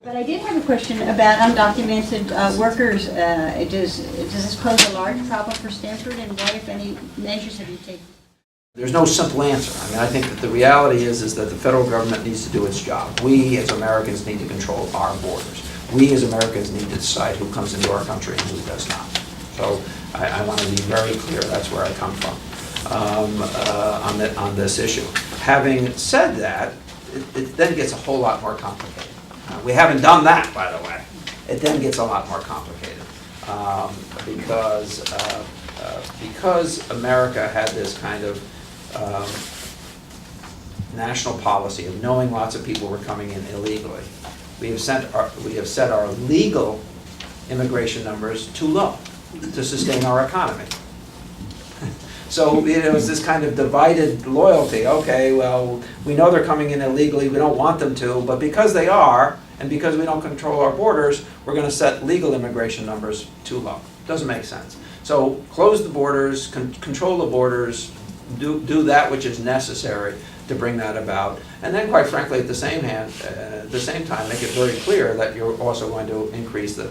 But I did have a question about undocumented workers. Does this pose a large problem for Stamford, and what, if any, measures have you taken? There's no simple answer. I mean, I think that the reality is that the federal government needs to do its job. We as Americans need to control our borders. We as Americans need to decide who comes into our country and who does not. So I want to be very clear, that's where I come from on this issue. Having said that, it then gets a whole lot more complicated. We haven't done that, by the way. It then gets a lot more complicated because America had this kind of national policy of knowing lots of people were coming in illegally. We have set our legal immigration numbers too low to sustain our economy. So it was this kind of divided loyalty. Okay, well, we know they're coming in illegally, we don't want them to, but because they are, and because we don't control our borders, we're going to set legal immigration numbers too low. Doesn't make sense. So close the borders, control the borders, do that which is necessary to bring that about, and then, quite frankly, at the same time, make it very clear that you're also going to increase the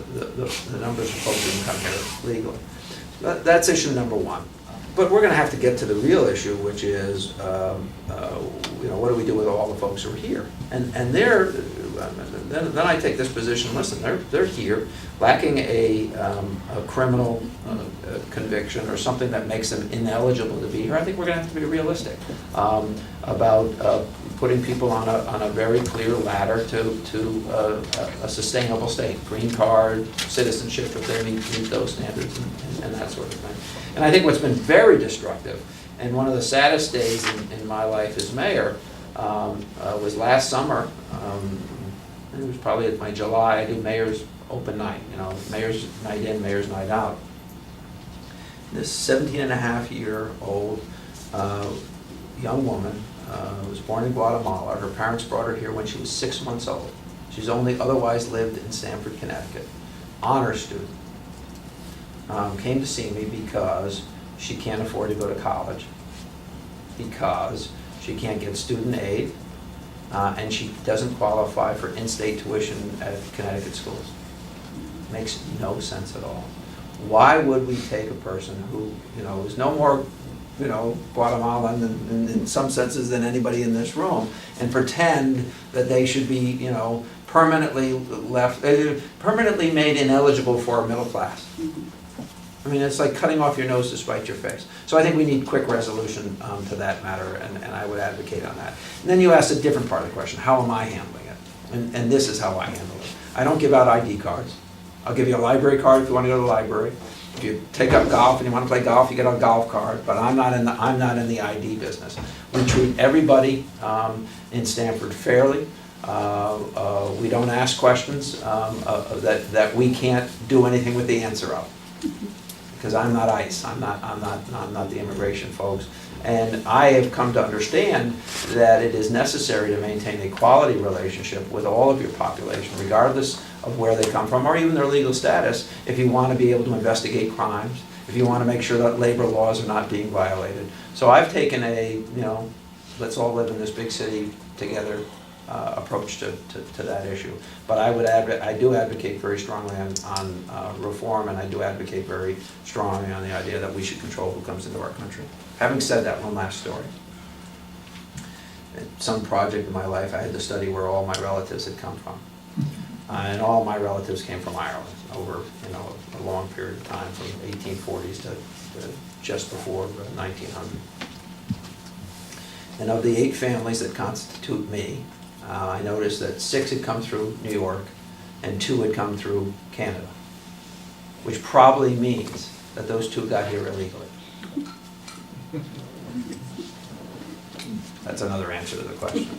numbers of folks who can come here legally. That's issue number one. But we're going to have to get to the real issue, which is, what do we do with all the folks who are here? And then I take this position. Listen, they're here, lacking a criminal conviction or something that makes them ineligible to be here. I think we're going to have to be realistic about putting people on a very clear ladder to a sustainable state, green card, citizenship if they meet those standards, and that sort of thing. And I think what's been very destructive, and one of the saddest days in my life as mayor, was last summer. It was probably at my July, I do mayor's open night, mayor's night in, mayor's night out. This 17-and-a-half-year-old young woman was born in Guatemala. Her parents brought her here when she was 6 months old. She's only otherwise lived in Stamford, Connecticut. Honor student. Came to see me because she can't afford to go to college, because she can't get student aid, and she doesn't qualify for in-state tuition at Connecticut schools. Makes no sense at all. Why would we take a person who, is no more, Guatemalan in some senses than anybody in this room, and pretend that they should be, permanently made ineligible for a middle class? I mean, it's like cutting off your nose to spite your face. So I think we need quick resolution to that matter, and I would advocate on that. And then you asked a different part of the question: how am I handling it? And this is how I handle it. I don't give out ID cards. I'll give you a library card if you want to go to the library. If you take up golf and you want to play golf, you get a golf card. But I'm not in the ID business. We treat everybody in Stamford fairly. We don't ask questions that we can't do anything with the answer of. Because I'm not ICE, I'm not the immigration folks. And I have come to understand that it is necessary to maintain a quality relationship with all of your population, regardless of where they come from or even their legal status, if you want to be able to investigate crimes, if you want to make sure that labor laws are not being violated. So I've taken a, let's all live in this big city together approach to that issue. But I do advocate very strongly on reform, and I do advocate very strongly on the idea that we should control who comes into our country. Having said that, one last story. At some project in my life, I had to study where all my relatives had come from. And all my relatives came from Ireland over a long period of time, from 1840s to just before 1900. And of the 8 families that constitute me, I noticed that 6 had come through New York and 2 had come through Canada, which probably means that those 2 got here illegally. That's another answer to the question.